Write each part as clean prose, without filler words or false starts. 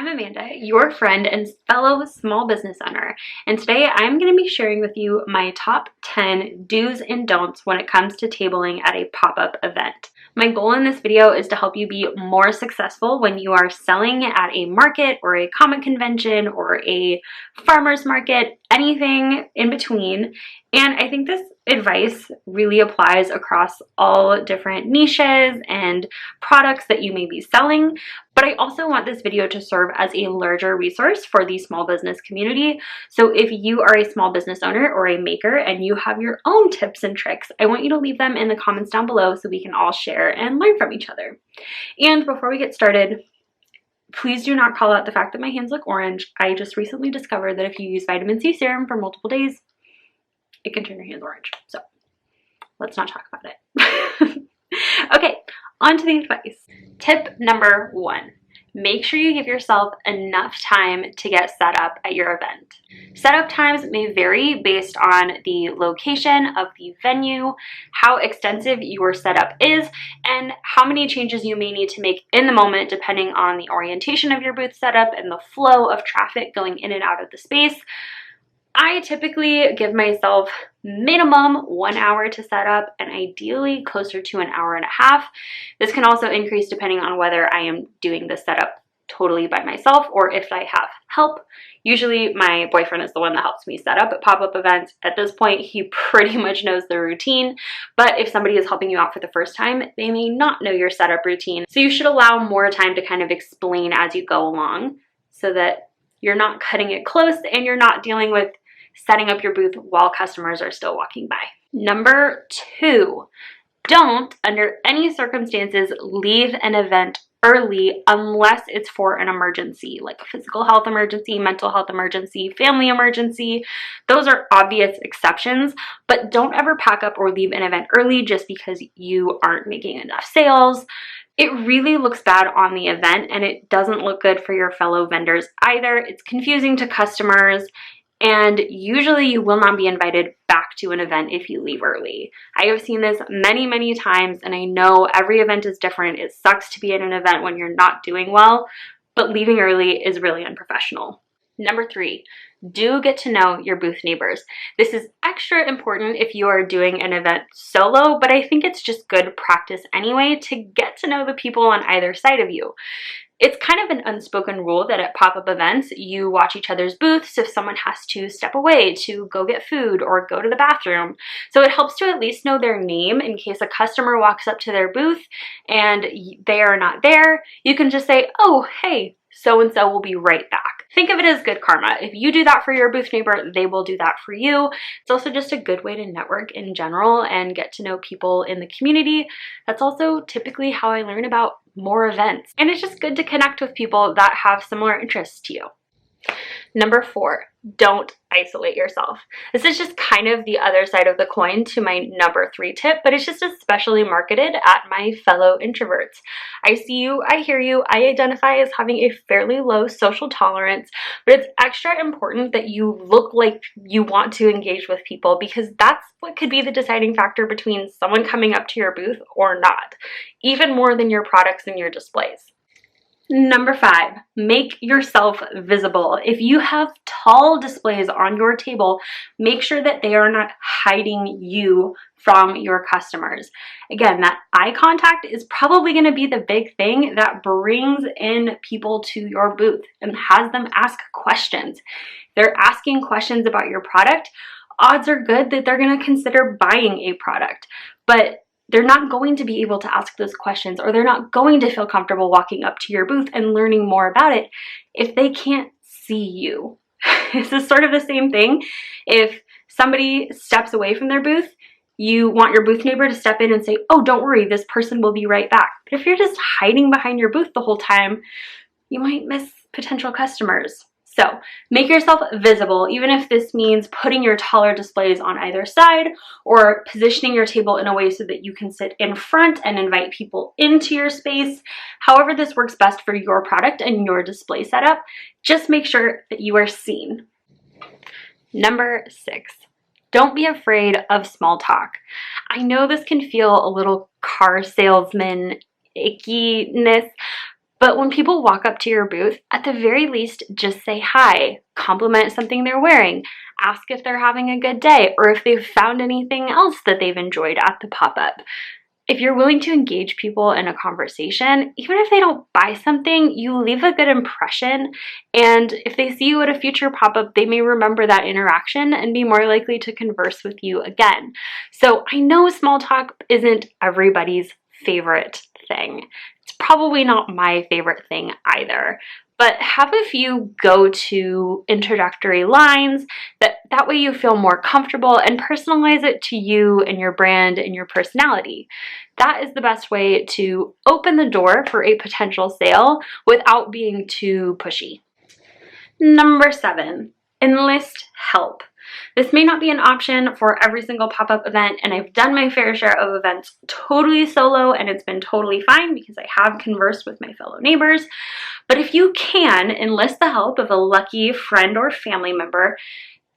I'm Amanda, your friend and fellow small business owner, and today I'm going to be sharing with you my top 10 do's and don'ts when it comes to tabling at a pop-up event. My goal in this video is to help you be more successful when you are selling at a market or a comic convention or a farmer's market, anything in between. And I think this advice really applies across all different niches and products that you may be selling. But I also want this video to serve as a larger resource for the small business community. So if you are a small business owner or a maker and you have your own tips and tricks, I want you to leave them in the comments down below so we can all share and learn from each other. And before we get started, please do not call out the fact that my hands look orange. I just recently discovered that if you use vitamin C serum for multiple days, it can turn your hands orange. So let's not talk about it. Okay, on to the advice. Tip number 1. Make sure you give yourself enough time to get set up at your event. Setup times may vary based on the location of the venue, how extensive your setup is, and how many changes you may need to make in the moment depending on the orientation of your booth setup and the flow of traffic going in and out of the space. I typically give myself minimum 1 hour to set up and ideally closer to an hour and a half. This can also increase depending on whether I am doing the setup totally by myself or if I have help. Usually my boyfriend is the one that helps me set up at pop-up events. At this point, he pretty much knows the routine, but if somebody is helping you out for the first time, they may not know your setup routine. So you should allow more time to kind of explain as you go along so that you're not cutting it close and you're not dealing with setting up your booth while customers are still walking by. Number 2, don't, under any circumstances, leave an event early unless it's for an emergency, like a physical health emergency, mental health emergency, family emergency. Those are obvious exceptions, but don't ever pack up or leave an event early just because you aren't making enough sales. It really looks bad on the event and it doesn't look good for your fellow vendors either. It's confusing to customers. And usually you will not be invited back to an event if you leave early. I have seen this many times, and I know every event is different. It sucks to be at an event when you're not doing well, but leaving early is really unprofessional. Number 3, do get to know your booth neighbors. This is extra important if you are doing an event solo, but I think it's just good practice anyway to get to know the people on either side of you. It's kind of an unspoken rule that at pop-up events, you watch each other's booths if someone has to step away to go get food or go to the bathroom. So it helps to at least know their name in case a customer walks up to their booth and they are not there. You can just say, oh, hey, so-and-so will be right back. Think of it as good karma. If you do that for your booth neighbor, they will do that for you. It's also just a good way to network in general and get to know people in the community. That's also typically how I learn about more events. And it's just good to connect with people that have similar interests to you. Number 4, don't isolate yourself. This is just kind of the other side of the coin to my number 3 tip, but it's just especially marketed at my fellow introverts. I see you, I hear you, I identify as having a fairly low social tolerance, but it's extra important that you look like you want to engage with people because that's what could be the deciding factor between someone coming up to your booth or not, even more than your products and your displays. Number 5, make yourself visible. If you have tall displays on your table, make sure that they are not hiding you from your customers. Again, that eye contact is probably going to be the big thing that brings in people to your booth and has them ask questions. If they're asking questions about your product, odds are good that they're going to consider buying a product. But they're not going to be able to ask those questions, or they're not going to feel comfortable walking up to your booth and learning more about it if they can't see you. This is sort of the same thing. If somebody steps away from their booth, you want your booth neighbor to step in and say, oh, don't worry, this person will be right back. But if you're just hiding behind your booth the whole time, you might miss potential customers. So make yourself visible, even if this means putting your taller displays on either side or positioning your table in a way so that you can sit in front and invite people into your space. However this works best for your product and your display setup, just make sure that you are seen. Number 6, don't be afraid of small talk. I know this can feel a little car salesman ickiness, But when people walk up to your booth, at the very least, just say hi, compliment something they're wearing, ask if they're having a good day, or if they've found anything else that they've enjoyed at the pop-up. If you're willing to engage people in a conversation, even if they don't buy something, you leave a good impression. And if they see you at a future pop-up, they may remember that interaction and be more likely to converse with you again. So I know small talk isn't everybody's favorite thing. It's probably not my favorite thing either. But have a few go-to introductory lines that way you feel more comfortable, and personalize it to you and your brand and your personality. That is the best way to open the door for a potential sale without being too pushy. Number 7, enlist help. This may not be an option for every single pop-up event, and I've done my fair share of events totally solo, and it's been totally fine because I have conversed with my fellow neighbors. But if you can, enlist the help of a lucky friend or family member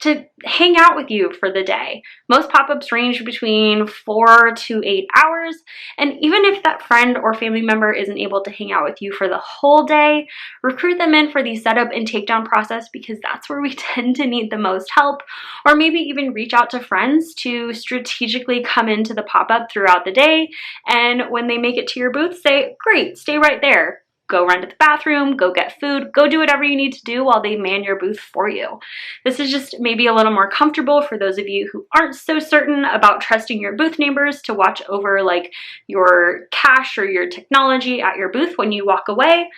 to hang out with you for the day. Most pop-ups range between 4 to 8 hours, and even if that friend or family member isn't able to hang out with you for the whole day, recruit them in for the setup and takedown process, because that's where we tend to need the most help. Or maybe even reach out to friends to strategically come into the pop-up throughout the day, and when they make it to your booth, say, great, stay right there. Go run to the bathroom, go get food, go do whatever you need to do while they man your booth for you. This is just maybe a little more comfortable for those of you who aren't so certain about trusting your booth neighbors to watch over like your cash or your technology at your booth when you walk away.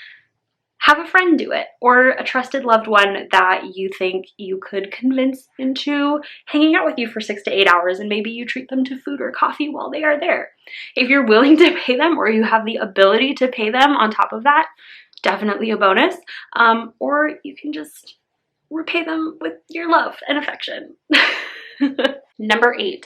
Have a friend do it, or a trusted loved one that you think you could convince into hanging out with you for 6 to 8 hours, and maybe you treat them to food or coffee while they are there. If you're willing to pay them, or you have the ability to pay them on top of that, definitely a bonus. Or you can just repay them with your love and affection. Number 8,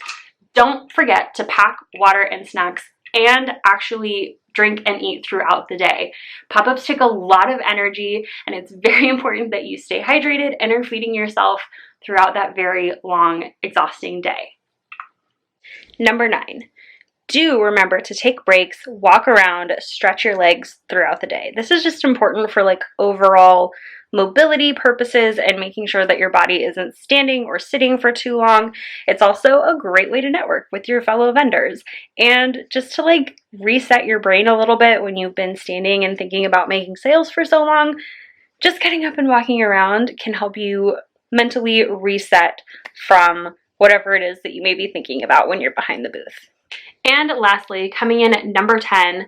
don't forget to pack water and snacks and actually drink and eat throughout the day. Pop-ups take a lot of energy, and it's very important that you stay hydrated and are feeding yourself throughout that very long, exhausting day. Number 9, do remember to take breaks, walk around, stretch your legs throughout the day. This is just important for like overall mobility purposes and making sure that your body isn't standing or sitting for too long. It's also a great way to network with your fellow vendors and just to like reset your brain a little bit when you've been standing and thinking about making sales for so long. Just getting up and walking around can help you mentally reset from whatever it is that you may be thinking about when you're behind the booth. And lastly, coming in at number 10,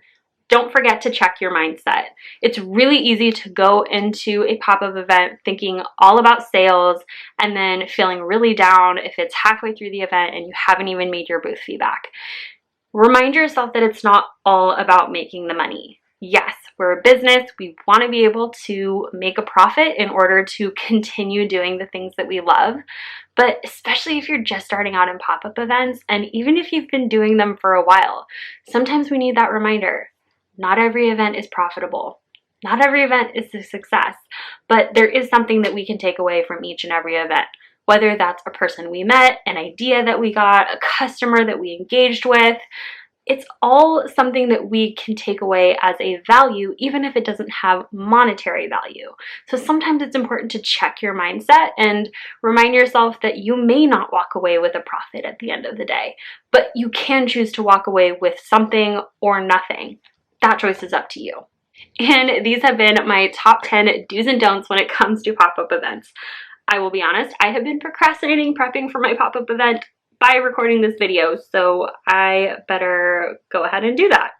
don't forget to check your mindset. It's really easy to go into a pop-up event thinking all about sales and then feeling really down if it's halfway through the event and you haven't even made your booth feedback. Remind yourself that it's not all about making the money. Yes, we're a business. We want to be able to make a profit in order to continue doing the things that we love. But especially if you're just starting out in pop-up events, and even if you've been doing them for a while, sometimes we need that reminder. Not every event is profitable. Not every event is a success, but there is something that we can take away from each and every event. Whether that's a person we met, an idea that we got, a customer that we engaged with, it's all something that we can take away as a value, even if it doesn't have monetary value. So sometimes it's important to check your mindset and remind yourself that you may not walk away with a profit at the end of the day, but you can choose to walk away with something or nothing. That choice is up to you. And these have been my top 10 do's and don'ts when it comes to pop-up events. I will be honest, I have been procrastinating prepping for my pop-up event by recording this video, so I better go ahead and do that.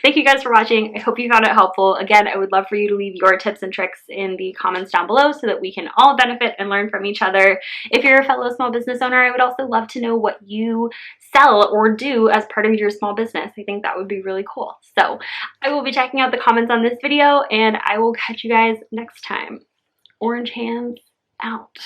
Thank you guys for watching. I hope you found it helpful. Again, I would love for you to leave your tips and tricks in the comments down below so that we can all benefit and learn from each other. If you're a fellow small business owner, I would also love to know what you sell or do as part of your small business. I think that would be really cool. So I will be checking out the comments on this video, and I will catch you guys next time. Orange hands out.